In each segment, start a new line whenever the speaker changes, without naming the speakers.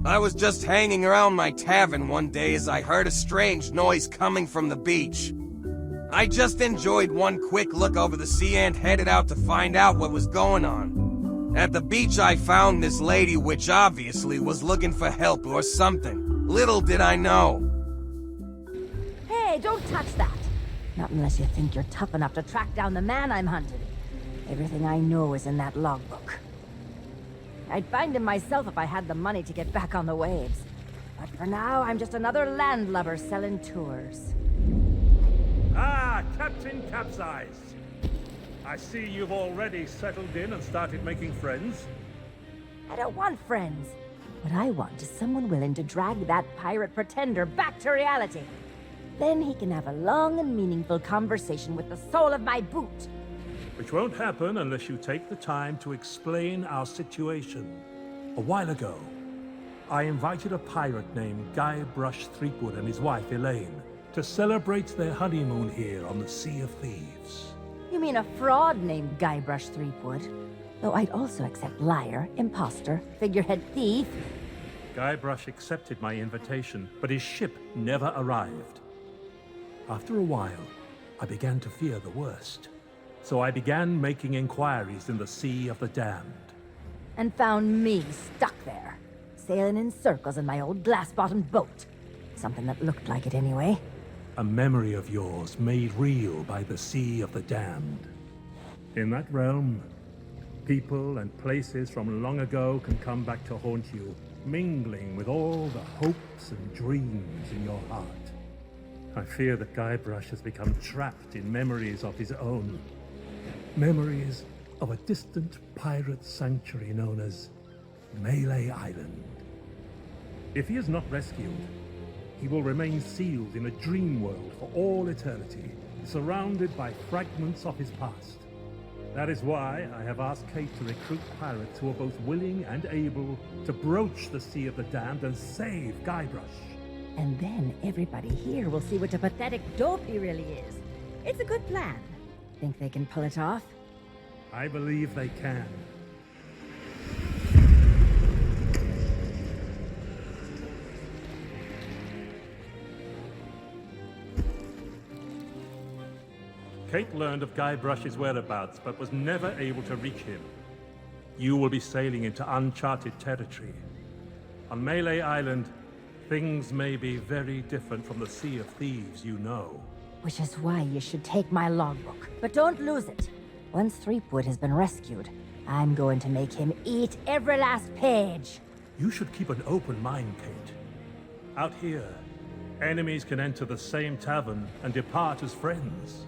I was just hanging around my tavern one day as I heard a strange noise coming from the beach. I just enjoyed one quick look over the sea and headed out to find out what was going on. At the beach I found this lady which obviously was looking for help or something. Little did I know.
Hey, don't touch that! Not unless you think you're tough enough to track down the man I'm hunting. Everything I know is in that logbook. I'd find him myself if I had the money to get back on the waves. But for now, I'm just another landlubber selling tours.
Ah, Captain Capsize. I see you've already settled in and started making friends.
I don't want friends. What I want is someone willing to drag that pirate pretender back to reality. Then he can have a long and meaningful conversation with the sole of my boot.
Which won't happen unless you take the time to explain our situation. A while ago, I invited a pirate named Guybrush Threepwood and his wife Elaine to celebrate their honeymoon here on the Sea of Thieves.
You mean a fraud named Guybrush Threepwood? Though I'd also accept liar, imposter, figurehead thief.
Guybrush accepted my invitation, but his ship never arrived. After a while, I began to fear the worst. So I began making inquiries in the Sea of the Damned.
And found me stuck there, sailing in circles in my old glass-bottomed boat. Something that looked like it anyway.
A memory of yours made real by the Sea of the Damned. In that realm, people and places from long ago can come back to haunt you, mingling with all the hopes and dreams in your heart. I fear that Guybrush has become trapped in memories of his own. Memories of a distant pirate sanctuary known as Melee Island. If he is not rescued, he will remain sealed in a dream world for all eternity, surrounded by fragments of his past. That is why I have asked Kate to recruit pirates who are both willing and able to broach the Sea of the Damned and save Guybrush.
And then everybody here will see what a pathetic dope he really is. It's a good plan. Think they can pull it off?
I believe they can. Kate learned of Guybrush's whereabouts, but was never able to reach him. You will be sailing into uncharted territory. On Melee Island, things may be very different from the Sea of Thieves you know.
Which is why you should take my logbook. But don't lose it. Once Threepwood has been rescued, I'm going to make him eat every last page.
You should keep an open mind, Kate. Out here, enemies can enter the same tavern and depart as friends.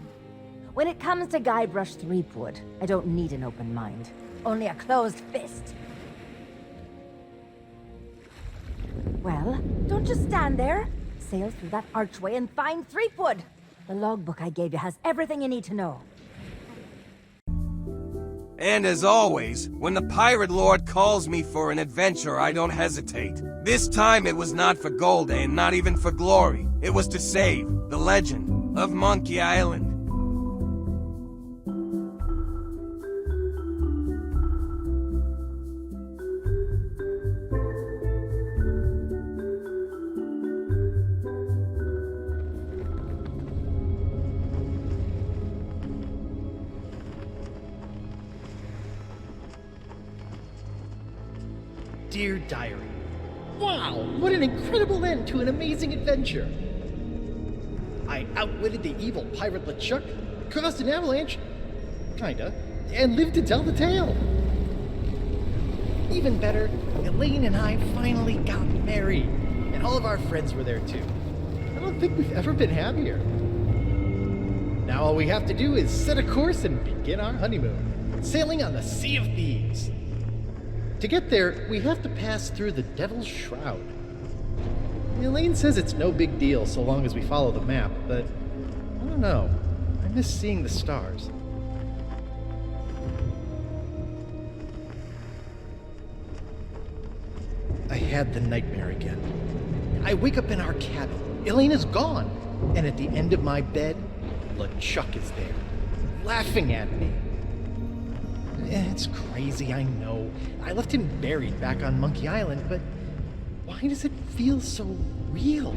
When it comes to Guybrush Threepwood, I don't need an open mind. Only a closed fist. Well, don't just stand there. Sail through that archway and find Threepwood. The logbook I gave you has everything you need to know.
And as always, when the Pirate Lord calls me for an adventure, I don't hesitate. This time it was not for gold and not even for glory. It was to save the legend of Monkey Island.
Dear Diary, wow, what an incredible end to an amazing adventure. I outwitted the evil pirate LeChuck, caused an avalanche, kinda, and lived to tell the tale. Even better, Elaine and I finally got married, and all of our friends were there too. I don't think we've ever been happier. Now all we have to do is set a course and begin our honeymoon, sailing on the Sea of Thieves. To get there, we have to pass through the Devil's Shroud. Elaine says it's no big deal so long as we follow the map, but I don't know. I miss seeing the stars. I had the nightmare again. I wake up in our cabin. Elaine is gone. And at the end of my bed, LeChuck is there, laughing at me. It's crazy, I know. I left him buried back on Monkey Island, but Why does it feel so real?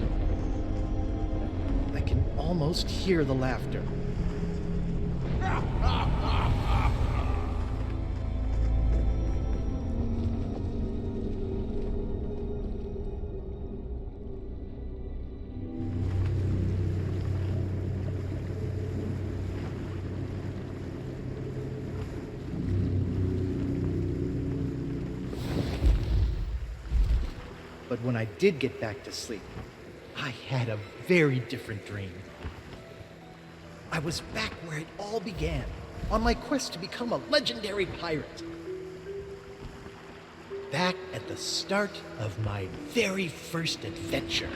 I can almost hear the laughter. But when I did get back to sleep, I had a very different dream. I was back where it all began, on my quest to become a legendary pirate. Back at the start of my very first adventure.